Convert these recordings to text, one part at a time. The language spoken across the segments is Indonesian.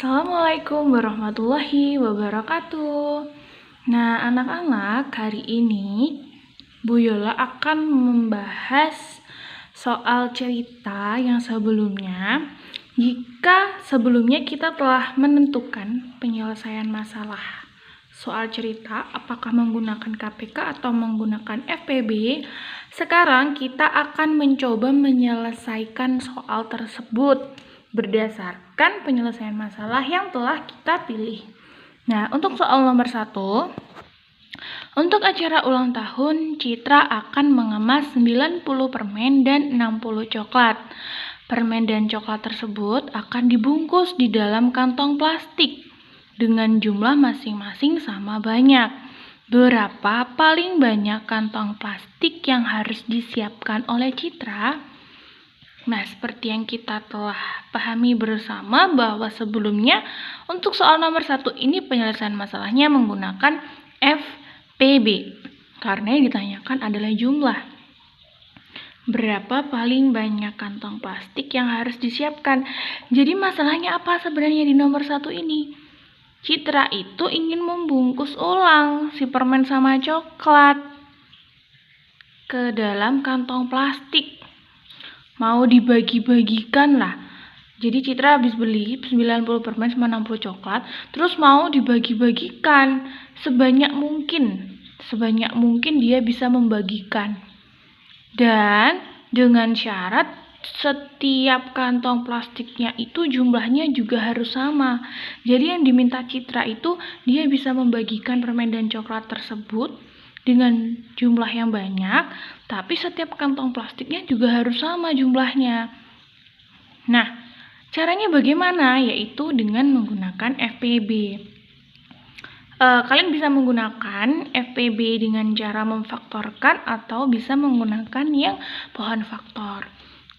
Assalamualaikum warahmatullahi wabarakatuh. Nah, anak-anak, hari ini Bu Yola akan membahas soal cerita yang sebelumnya. Jika sebelumnya kita telah menentukan penyelesaian masalah soal cerita, apakah menggunakan KPK atau menggunakan FPB, sekarang kita akan mencoba menyelesaikan soal tersebut berdasarkan penyelesaian masalah yang telah kita pilih. Nah, untuk soal nomor 1, untuk acara ulang tahun, Citra akan mengemas 90 permen dan 60 coklat. Permen dan coklat tersebut akan dibungkus di dalam kantong plastik dengan jumlah masing-masing sama banyak. Berapa paling banyak kantong plastik yang harus disiapkan oleh Citra? Nah, seperti yang kita telah pahami bersama bahwa sebelumnya untuk soal nomor 1 ini penyelesaian masalahnya menggunakan FPB. Karena yang ditanyakan adalah jumlah. Berapa paling banyak kantong plastik yang harus disiapkan? Jadi masalahnya apa sebenarnya di nomor 1 ini? Citra itu ingin membungkus ulang si permen sama coklat ke dalam kantong plastik. Mau dibagi-bagikan lah. Jadi Citra habis beli 90 permen sama 60 coklat, terus mau dibagi-bagikan sebanyak mungkin. Sebanyak mungkin dia bisa membagikan. Dan dengan syarat setiap kantong plastiknya itu jumlahnya juga harus sama. Jadi yang diminta Citra itu dia bisa membagikan permen dan coklat tersebut dengan jumlah yang banyak, tapi setiap kantong plastiknya juga harus sama jumlahnya. Nah, caranya bagaimana? Yaitu dengan menggunakan FPB. Kalian bisa menggunakan FPB dengan cara memfaktorkan atau bisa menggunakan yang pohon faktor.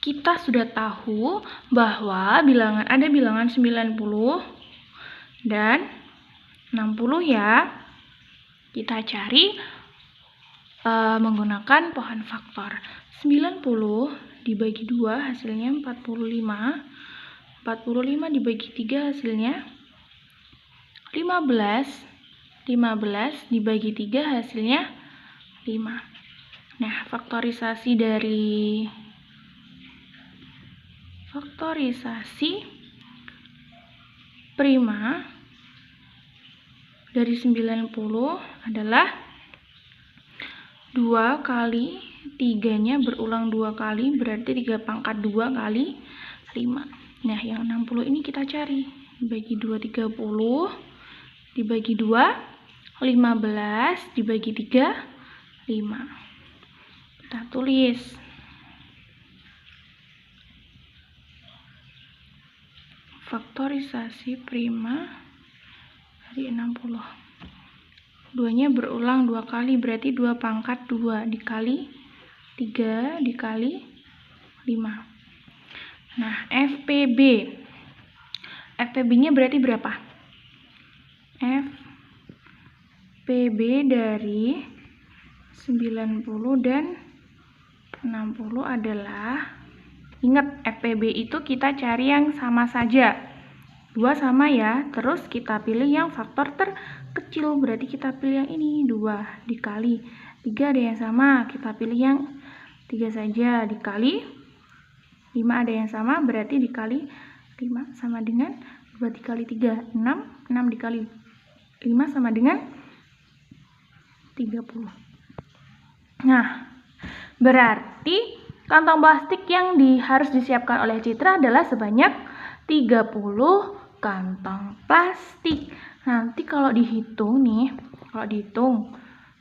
Kita sudah tahu bahwa ada bilangan 90 dan 60 ya. Kita cari menggunakan pohon faktor. 90 dibagi 2 hasilnya 45. 45 dibagi 3 hasilnya 15. 15 dibagi 3 hasilnya 5. Nah, faktorisasi prima dari 90 adalah 2 kali 3-nya berulang 2 kali, berarti 3 pangkat 2 kali 5. Nah, yang 60 ini kita cari. Dibagi 2, 30. Dibagi 2, 15. Dibagi 3, 5. Kita tulis. Faktorisasi prima dari 60. 2-nya berulang 2 kali, berarti 2 pangkat 2 dikali 3 dikali 5. Nah, FPB. FPB-nya berarti berapa? FPB dari 90 dan 60 adalah, ingat FPB itu kita cari yang sama saja. 2 sama ya, terus kita pilih yang faktor terkecil, berarti kita pilih yang ini, 2 dikali 3 ada yang sama, kita pilih yang 3 saja, dikali 5 ada yang sama, berarti dikali 5 sama dengan 2 dikali 3, 6. 6 dikali 5 sama dengan 30. Nah, berarti kantong plastik yang harus disiapkan oleh Citra adalah sebanyak 30 kantong plastik. Nanti kalau dihitung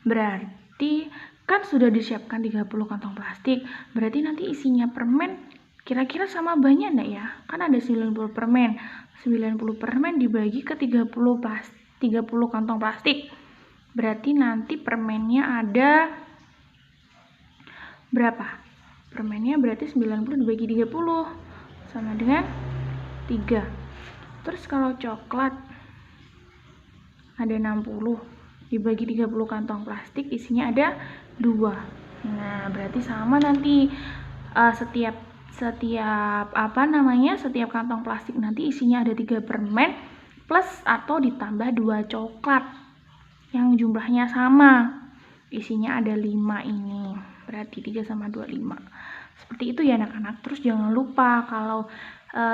berarti kan sudah disiapkan 30 kantong plastik. Berarti nanti isinya permen kira-kira sama banyak enggak ya? Kan ada 90 permen. 90 permen dibagi ke 30 kantong plastik. Berarti nanti permennya ada berapa? Permennya berarti 90 dibagi 30 sama dengan 3. Terus kalau coklat ada 60 dibagi 30 kantong plastik, isinya ada 2. Nah, berarti sama nanti setiap Setiap kantong plastik nanti isinya ada 3 permen plus atau ditambah 2 coklat yang jumlahnya sama. Isinya ada 5 ini. Berarti 3 sama 2, 5. Seperti itu ya anak-anak. Terus jangan lupa kalau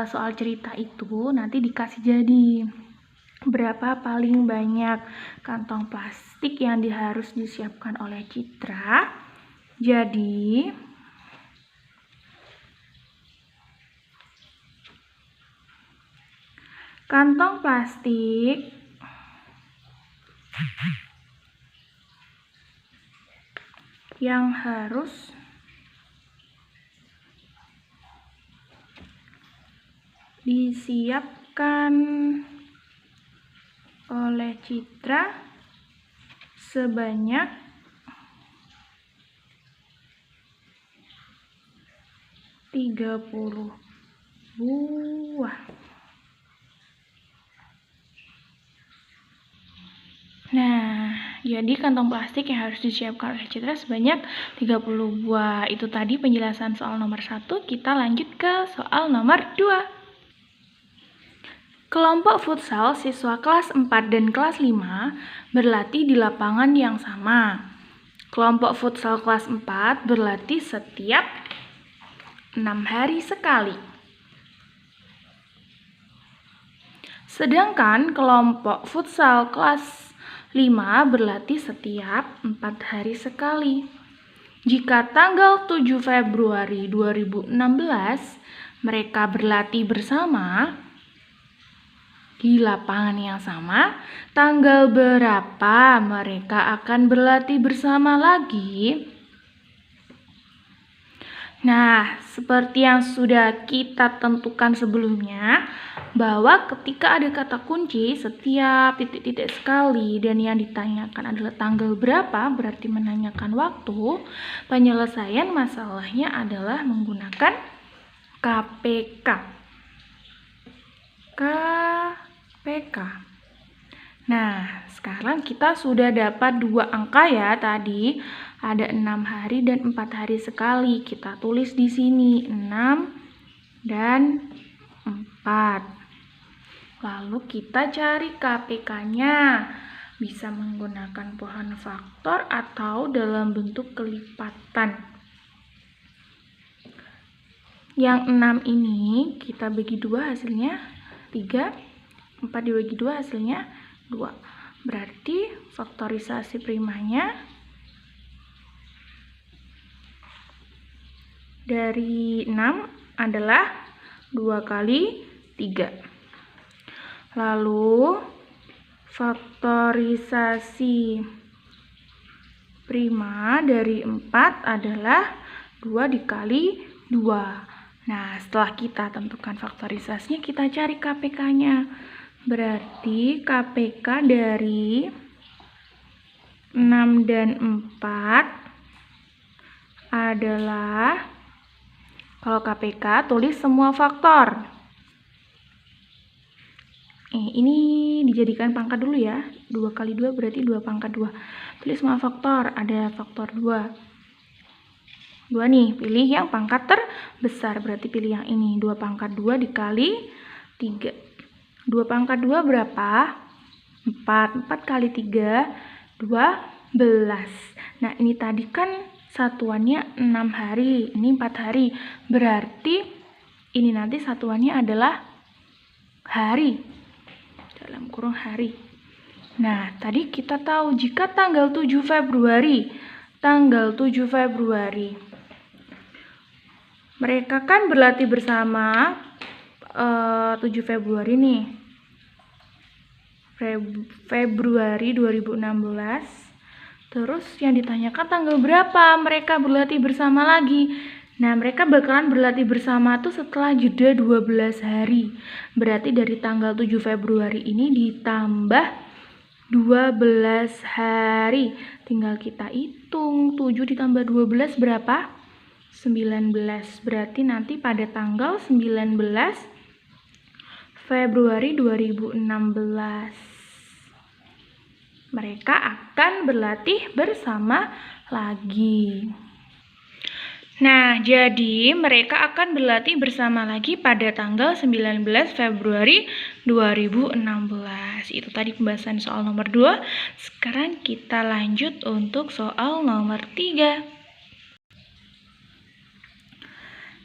soal cerita itu nanti dikasih jadi berapa paling banyak kantong plastik yang harus disiapkan oleh Citra. Jadi kantong plastik yang harus disiapkan oleh Citra sebanyak 30 buah. Nah, jadi kantong plastik yang harus disiapkan oleh Citra sebanyak 30 buah. Itu tadi penjelasan soal nomor 1. Kita lanjut ke soal nomor 2. Kelompok futsal siswa kelas 4 dan kelas 5 berlatih di lapangan yang sama. Kelompok futsal kelas 4 berlatih setiap 6 hari sekali. Sedangkan kelompok futsal kelas 5 berlatih setiap 4 hari sekali. Jika tanggal 7 Februari 2016 mereka berlatih bersama di lapangan yang sama, tanggal berapa mereka akan berlatih bersama lagi? Nah, seperti yang sudah kita tentukan sebelumnya, bahwa ketika ada kata kunci setiap titik-titik sekali dan yang ditanyakan adalah tanggal berapa, berarti menanyakan waktu, penyelesaian masalahnya adalah menggunakan KPK. Nah, sekarang kita sudah dapat 2 angka ya tadi. Ada 6 hari dan 4 hari sekali. Kita tulis di sini 6 dan 4. Lalu kita cari KPK-nya. Bisa menggunakan pohon faktor atau dalam bentuk kelipatan. Yang 6 ini kita bagi 2 hasilnya 3. 4 dibagi 2 hasilnya 2. Berarti faktorisasi primanya dari 6 adalah 2 kali 3. Lalu faktorisasi prima dari 4 adalah 2 dikali 2. Nah, setelah kita tentukan faktorisasinya, kita cari KPK-nya. Berarti KPK dari 6 dan 4 adalah, kalau KPK tulis semua faktor. Ini dijadikan pangkat dulu ya. 2 kali 2 berarti 2 pangkat 2. Tulis semua faktor. Ada faktor 2. 2 nih, pilih yang pangkat terbesar. Berarti pilih yang ini. 2 pangkat 2 dikali 3. 2 pangkat 2 berapa? 4. 4 kali 3, 12. Nah, ini tadi kan satuannya 6 hari. Ini 4 hari. Berarti ini nanti satuannya adalah hari. Dalam kurung hari. Nah, tadi kita tahu jika tanggal 7 Februari. Mereka kan berlatih bersama 7 Februari nih. Februari 2016. Terus yang ditanyakan tanggal berapa mereka berlatih bersama lagi. Nah, mereka bakalan berlatih bersama tuh setelah jeda 12 hari. Berarti dari tanggal 7 Februari ini ditambah 12 hari. Tinggal kita hitung. 7 ditambah 12 berapa? 19. Berarti nanti pada tanggal 19 Februari 2016 mereka akan berlatih bersama lagi. Nah, jadi mereka akan berlatih bersama lagi pada tanggal 19 Februari 2016. Itu tadi pembahasan soal nomor 2. Sekarang kita lanjut untuk soal nomor 3.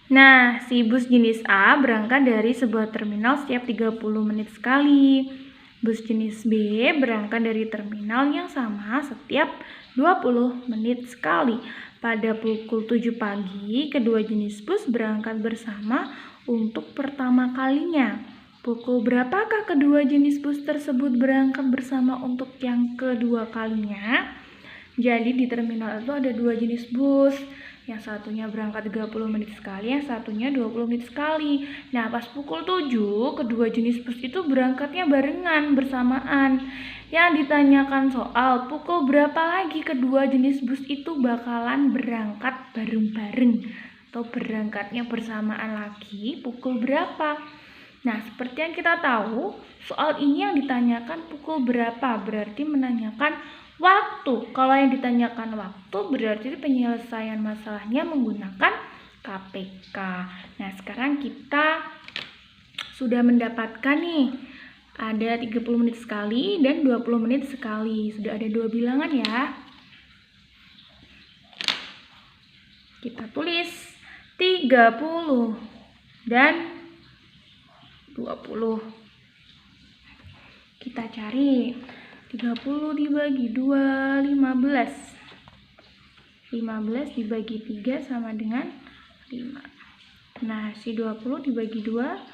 Nah, si bus jenis A berangkat dari sebuah terminal setiap 30 menit sekali. Bus jenis B berangkat dari terminal yang sama setiap 20 menit sekali. Pada pukul 7 pagi, kedua jenis bus berangkat bersama untuk pertama kalinya. Pukul berapakah kedua jenis bus tersebut berangkat bersama untuk yang kedua kalinya? Jadi di terminal itu ada dua jenis bus. Yang satunya berangkat 30 menit sekali, yang satunya 20 menit sekali. Nah, pas pukul 7, kedua jenis bus itu berangkatnya barengan, bersamaan. Yang ditanyakan soal, pukul berapa lagi kedua jenis bus itu bakalan berangkat bareng-bareng atau berangkatnya bersamaan lagi, pukul berapa? Nah, seperti yang kita tahu, soal ini yang ditanyakan pukul berapa, berarti menanyakan waktu. Kalau yang ditanyakan waktu, berarti penyelesaian masalahnya menggunakan KPK. Nah, sekarang kita sudah mendapatkan nih, ada 30 menit sekali dan 20 menit sekali. Sudah ada dua bilangan ya. Kita tulis 30 dan 20. Kita cari 30 dibagi 2, 15. 15 dibagi 3 sama dengan 5. Nah, si 20 dibagi 2,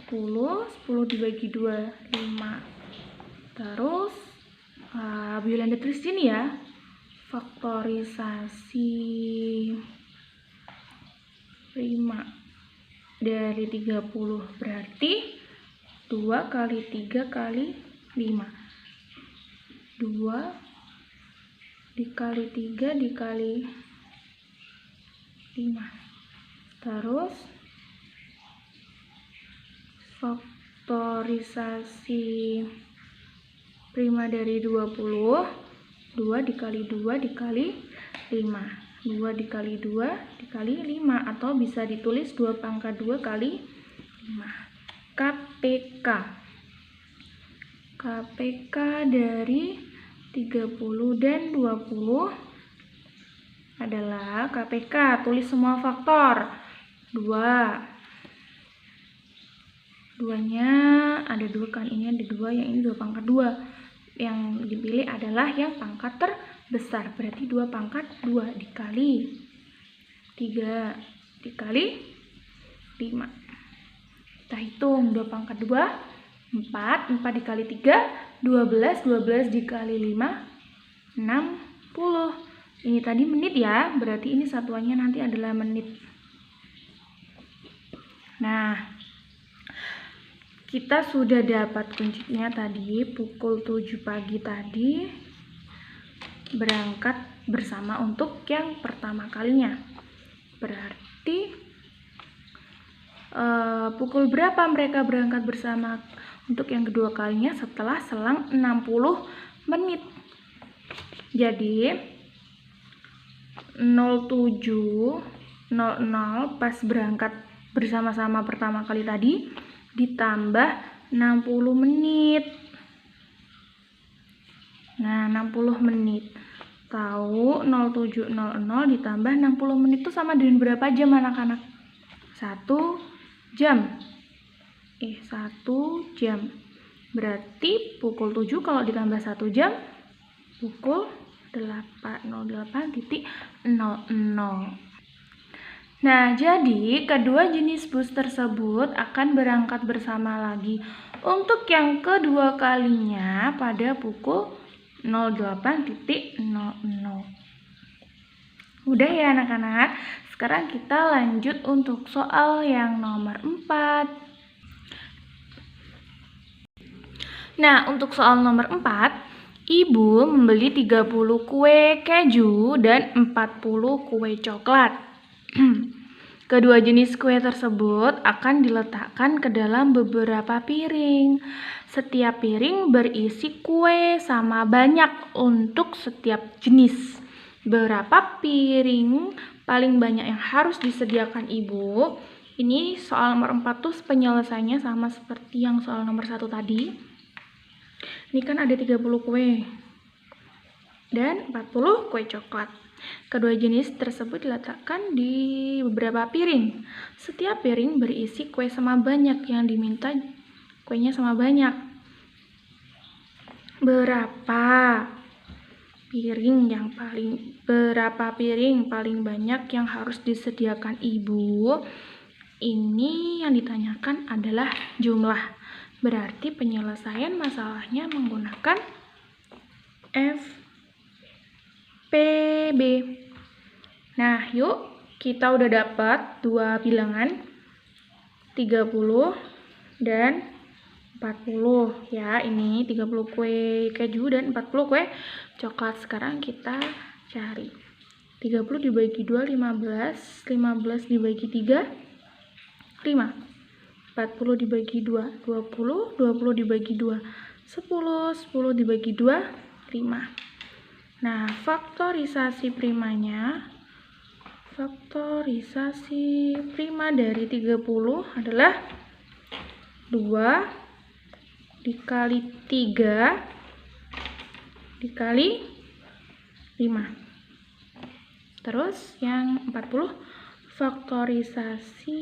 10. 10 dibagi 2, 5. Terus, Bu Yolanda tulis sini ya. Faktorisasi 5 dari 30 berarti 2 kali 3 kali 5. 2 dikali 3 dikali 5. Terus faktorisasi prima dari 20, 2 dikali 2 dikali 5. 2 dikali 2 dikali 5, atau bisa ditulis 2 pangkat 2 kali 5. KPK. KPK dari 30 dan 20 adalah KPK. Tulis semua faktor. 2. 2-nya ada 2 kan, ini ada 2, yang ini 2 pangkat 2. Yang dipilih adalah yang pangkat terbesar, berarti 2 pangkat 2 dikali 3 dikali 5. Kita hitung 2 pangkat 2, 4. 4 dikali 3, 12. 12 dikali 5, 60. Ini tadi menit ya, berarti ini satuannya nanti adalah menit. Nah, kita sudah dapat kuncinya tadi, pukul 7 pagi tadi berangkat bersama untuk yang pertama kalinya. Berarti pukul berapa mereka berangkat bersama untuk yang kedua kalinya setelah selang 60 menit. Jadi 07.00 pas berangkat bersama-sama pertama kali tadi ditambah 60 menit. Nah, 60 menit. Tahu 07.00 ditambah 60 menit itu sama dengan berapa jam anak-anak? 1 jam. 1 jam. Berarti pukul 7 kalau ditambah 1 jam, pukul 08.00. Nah, jadi kedua jenis bus tersebut akan berangkat bersama lagi untuk yang kedua kalinya pada pukul 08.00. Udah ya anak-anak, sekarang kita lanjut untuk soal yang nomor 4. Nah, untuk soal nomor 4, Ibu membeli 30 kue keju dan 40 kue coklat. Kedua jenis kue tersebut akan diletakkan ke dalam beberapa piring. Setiap piring berisi kue sama banyak untuk setiap jenis. Berapa piring paling banyak yang harus disediakan ibu. Ini soal nomor 4 tuh penyelesaiannya sama seperti yang soal nomor 1 tadi. Ini kan ada 30 kue dan 40 kue coklat. Kedua jenis tersebut diletakkan di beberapa piring. Setiap piring berisi kue sama banyak, yang diminta kuenya sama banyak. Berapa piring paling banyak yang harus disediakan ibu? Ini yang ditanyakan adalah jumlah. Berarti penyelesaian masalahnya menggunakan FPB. Nah, yuk kita udah dapat dua bilangan, 30 dan 40 ya. Ini 30 kue keju dan 40 kue coklat. Sekarang kita cari 30 dibagi 2 15, 15 dibagi 3 5, 40 dibagi 2 20, 20 dibagi 2 10, 10 dibagi 2 5. Nah, faktorisasi prima dari 30 adalah 2 dikali 3 dikali 5. Terus yang 40, faktorisasi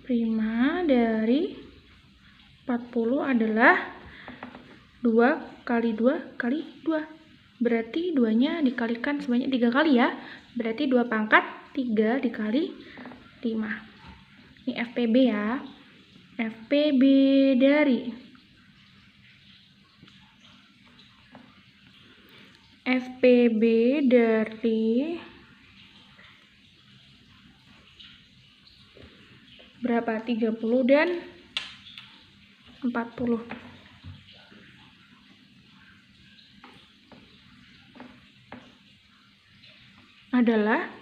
prima dari 40 adalah 2 kali 2 kali 2. Berarti 2-nya dikalikan sebanyak 3 kali ya. Berarti 2 pangkat 3 dikali 5. Ini FPB ya. FPB dari berapa? 30 dan 40. Adalah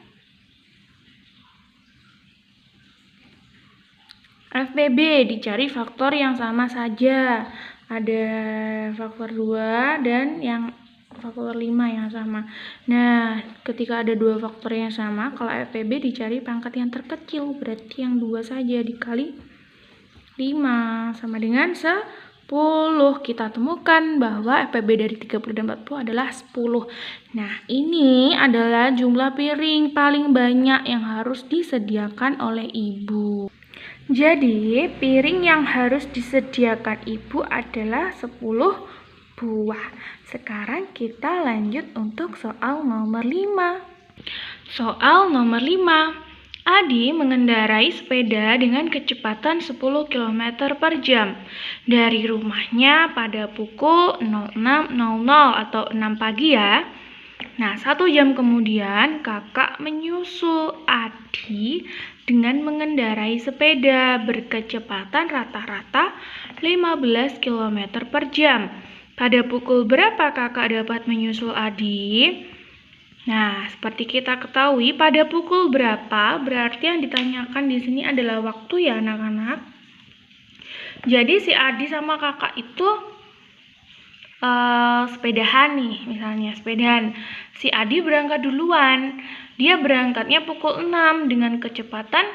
FPB dicari faktor yang sama saja. Ada faktor 2 dan yang faktor 5 yang sama. Nah, ketika ada dua faktor yang sama, kalau FPB dicari pangkat yang terkecil, berarti yang 2 saja dikali 5 sama dengan 10. Kita temukan bahwa FPB dari 30 dan 40 adalah 10. Nah, ini adalah jumlah piring paling banyak yang harus disediakan oleh ibu. Jadi, piring yang harus disediakan ibu adalah 10 buah. Sekarang kita lanjut untuk soal nomor 5. Soal nomor 5. Adi mengendarai sepeda dengan kecepatan 10 km per jam dari rumahnya pada pukul 06.00 atau 6 pagi ya. Nah, 1 jam kemudian kakak menyusul Adi dengan mengendarai sepeda berkecepatan rata-rata 15 km per jam. Pada pukul berapa kakak dapat menyusul Adi? Nah, seperti kita ketahui, pada pukul berapa berarti yang ditanyakan di sini adalah waktu ya anak-anak. Jadi si Adi sama kakak itu sepedahan nih, misalnya sepedahan. Si Adi berangkat duluan. Dia berangkatnya pukul 6 dengan kecepatan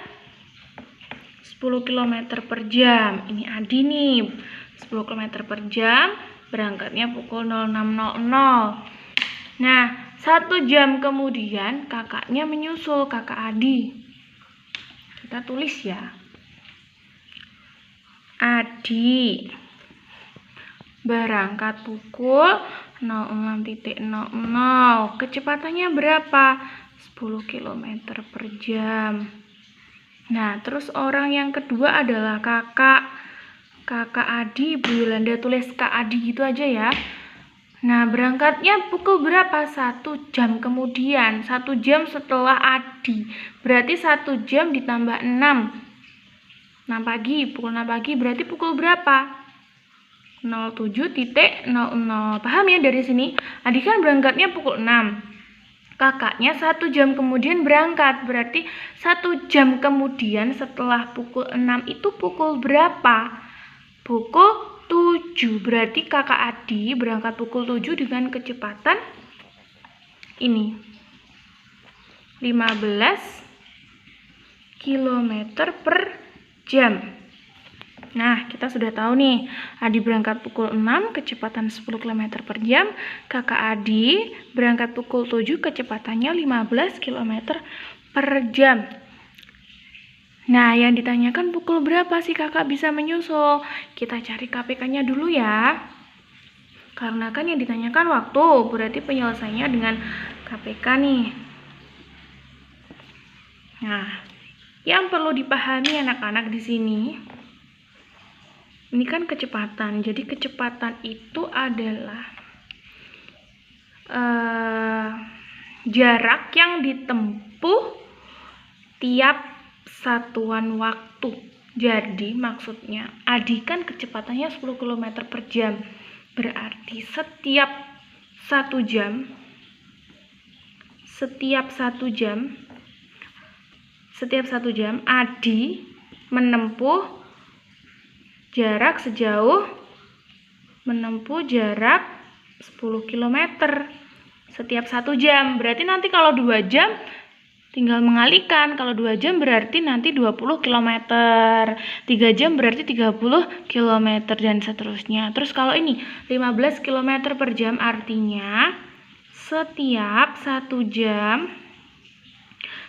10 km per jam. Ini Adi nih, 10 km per jam, berangkatnya pukul 06.00. Nah, 1 jam kemudian kakaknya menyusul, kakak Adi. Kita tulis ya. Adi berangkat pukul 06.00. Kecepatannya berapa? 10 km per jam. Nah, terus orang yang kedua adalah kakak Adi. Bu Yolanda tulis Kak Adi gitu aja ya. Nah, berangkatnya pukul berapa? 1 jam kemudian. 1 jam setelah Adi. Berarti 1 jam ditambah 6. 6 pagi. Pukul 6 pagi berarti pukul berapa? 07.00. Paham ya dari sini? Adi kan berangkatnya pukul 6. Kakaknya 1 jam kemudian berangkat. Berarti 1 jam kemudian setelah pukul 6 itu pukul berapa? Pukul 7. Berarti kakak Adi berangkat pukul 7 dengan kecepatan ini. 15 km per jam. Nah, kita sudah tahu nih, Adi berangkat pukul 6, kecepatan 10 km per jam. Kakak Adi berangkat pukul 7, kecepatannya 15 km per jam. Nah, yang ditanyakan pukul berapa sih kakak bisa menyusul? Kita cari KPK-nya dulu ya. Karena kan yang ditanyakan waktu, berarti penyelesaiannya dengan KPK nih. Nah, yang perlu dipahami anak-anak di sini, ini kan kecepatan. Jadi kecepatan itu adalah jarak yang ditempuh tiap satuan waktu. Jadi maksudnya Adi kan kecepatannya 10 km per jam. Berarti setiap 1 jam Adi menempuh jarak 10 km setiap 1 jam. Berarti nanti kalau 2 jam tinggal mengalihkan. Kalau 2 jam berarti nanti 20 km. 3 jam berarti 30 km dan seterusnya. Terus kalau ini 15 km per jam artinya setiap 1 jam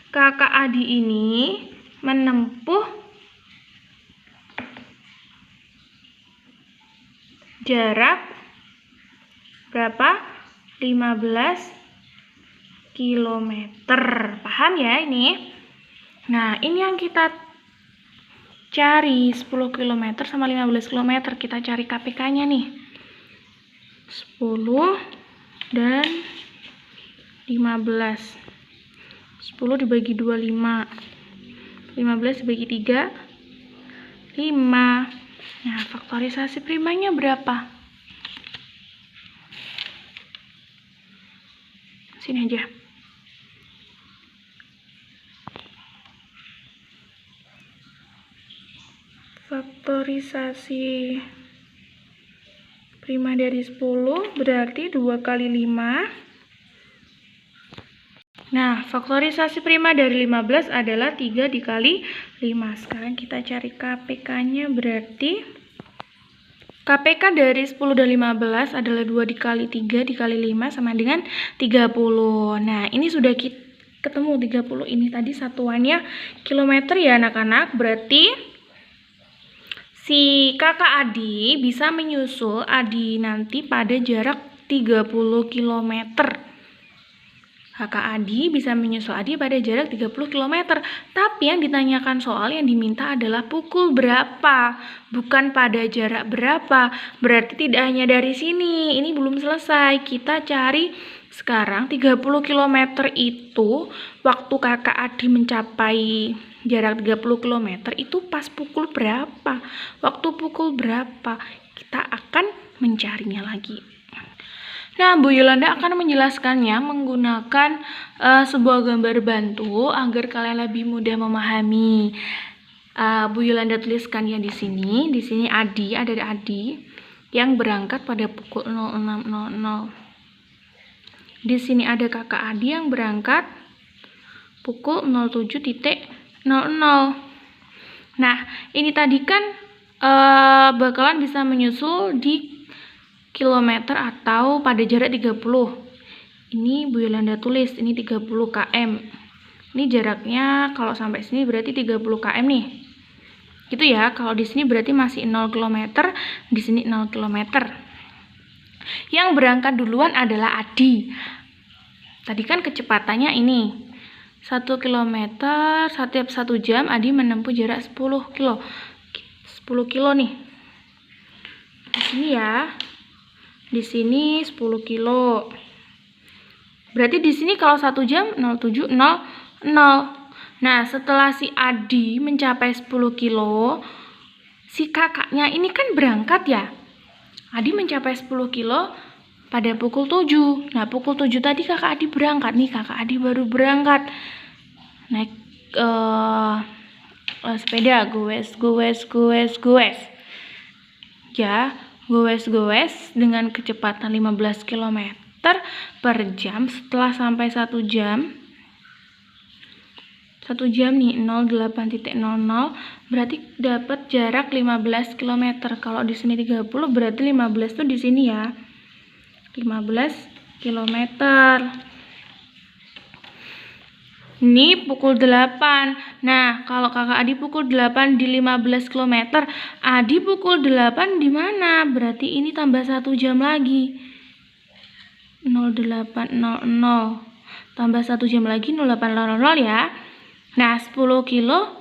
kakak Adi ini menempuh jarak berapa? 15 km. Paham ya ini? Nah, ini yang kita cari 10 km sama 15 km. Kita cari KPK-nya nih. 10 dan 15. 10 dibagi 2, 5. 15 dibagi 3, 5. Nah, faktorisasi primanya berapa? Sini aja. Faktorisasi prima dari 10 berarti 2 kali 5. Nah, faktorisasi prima dari 15 adalah 3 dikali 5. Sekarang kita cari KPK-nya, berarti KPK dari 10 dan 15 adalah 2 dikali 3 dikali 5 sama dengan 30. Nah, ini sudah ketemu 30. Ini tadi satuannya kilometer ya anak-anak. Berarti si kakak Adi bisa menyusul Adi nanti pada jarak 30 km. Kakak Adi bisa menyusul Adi pada jarak 30 km. Tapi yang ditanyakan soal yang diminta adalah pukul berapa, bukan pada jarak berapa. Berarti tidak hanya dari sini, ini belum selesai. Kita cari sekarang 30 km itu waktu kakak Adi mencapai jarak 30 km itu pas pukul berapa? Waktu pukul berapa? Kita akan mencarinya lagi. Nah, Bu Yolanda akan menjelaskannya menggunakan sebuah gambar bantu agar kalian lebih mudah memahami. Bu Yolanda tuliskan ya di sini. Di sini Adi, ada Adi yang berangkat pada pukul 06.00. Di sini ada kakak Adi yang berangkat pukul 07.00. Nah, ini tadi kan bakalan bisa menyusul di kilometer atau pada jarak 30. Ini Bu Yolanda tulis, ini 30 km. Ini jaraknya kalau sampai sini berarti 30 km nih. Gitu ya, kalau di sini berarti masih 0 km, di sini 0 km. Yang berangkat duluan adalah Adi. Tadi kan kecepatannya ini 1 km setiap 1 jam Adi menempuh jarak 10 kilo. 10 kilo nih. Di sini ya. Di sini 10 kilo. Berarti di sini kalau 1 jam 07.00. Nah, setelah si Adi mencapai 10 kilo, si kakaknya ini kan berangkat ya. Adi mencapai 10 kilo pada pukul 7. Nah, pukul 7 tadi kakak Adi berangkat. Nih, kakak Adi baru berangkat. Naik sepeda, goes. Ya, goes dengan kecepatan 15 km per jam. Setelah sampai 1 jam, 1 jam nih, 08.00 berarti dapat jarak 15 km. Kalau di sini 30 berarti 15 tuh di sini ya. 15 km. Ini pukul 8. Nah, kalau kakak Adi pukul 8 di 15 km, Adi pukul 8 di mana? Berarti ini tambah 1 jam lagi. 08.00 tambah 1 jam lagi 08.00 ya. Nah, 10 kilo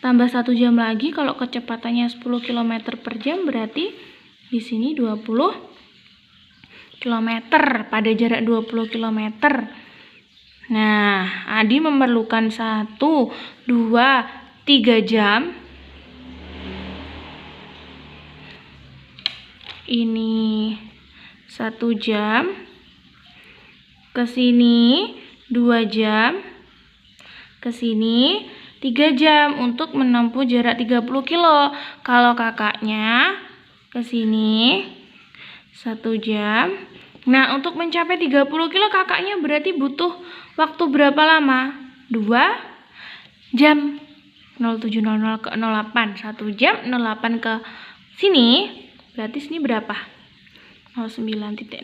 tambah 1 jam lagi, kalau kecepatannya 10 km per jam berarti di sini 20 km pada jarak 20 km. Nah, Adi memerlukan 1, 2, 3 jam. Ini 1 jam. Ke sini 2 jam. Ke sini 3 jam untuk menempuh jarak 30 kilo. Kalau kakaknya ke sini 1 jam. Nah, untuk mencapai 30 kilo kakaknya berarti butuh waktu berapa lama? 2 jam. 07.00 ke 08, 1 jam. 08 ke sini, berarti sini berapa? 09.00,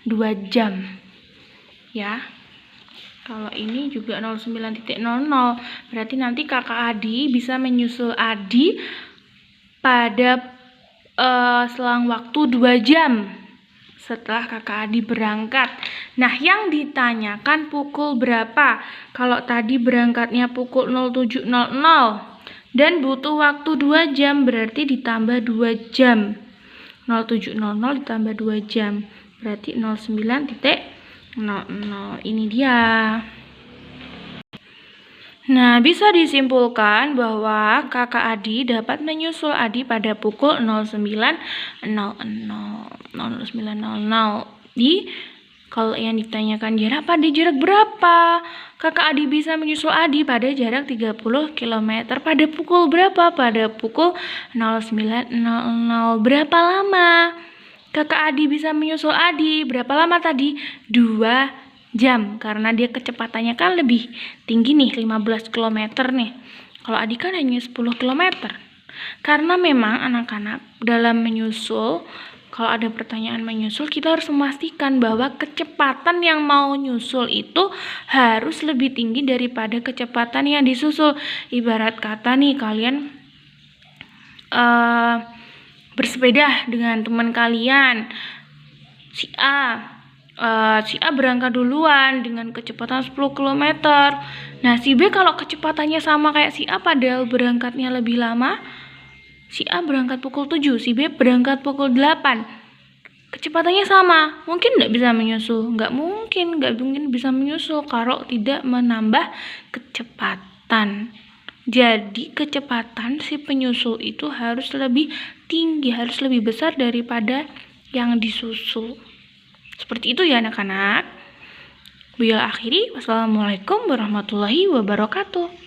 2 jam. Ya. Kalau ini juga 09.00, berarti nanti kakak Adi bisa menyusul Adi pada selang waktu 2 jam setelah kakak Adi berangkat. Nah, yang ditanyakan pukul berapa? Kalau tadi berangkatnya pukul 07.00 dan butuh waktu 2 jam, berarti ditambah 2 jam. 07.00 ditambah 2 jam, berarti 09.00. Ini dia. Nah, bisa disimpulkan bahwa kakak Adi dapat menyusul Adi pada pukul 09.00. Kalau yang ditanyakan jarak pada jarak berapa? Kakak Adi bisa menyusul Adi pada jarak 30 km. Pada pukul berapa? Pada pukul 09.00. Berapa lama? Kakak Adi bisa menyusul Adi berapa lama tadi? 2 jam, karena dia kecepatannya kan lebih tinggi nih, 15 km nih. Kalau Adi kan hanya 10 km. Karena memang anak-anak dalam menyusul, kalau ada pertanyaan menyusul, kita harus memastikan bahwa kecepatan yang mau nyusul itu harus lebih tinggi daripada kecepatan yang disusul. Ibarat kata nih, kalian bersepeda dengan teman kalian, si A berangkat duluan dengan kecepatan 10 km. Nah, si B kalau kecepatannya sama kayak si A padahal berangkatnya lebih lama, si A berangkat pukul 7, si B berangkat pukul 8. Kecepatannya sama, mungkin nggak bisa menyusul? Nggak mungkin bisa menyusul kalau tidak menambah kecepatan. Jadi kecepatan si penyusul itu harus lebih tinggi, harus lebih besar daripada yang disusul. Seperti itu ya anak-anak. Akhiri, wassalamualaikum warahmatullahi wabarakatuh.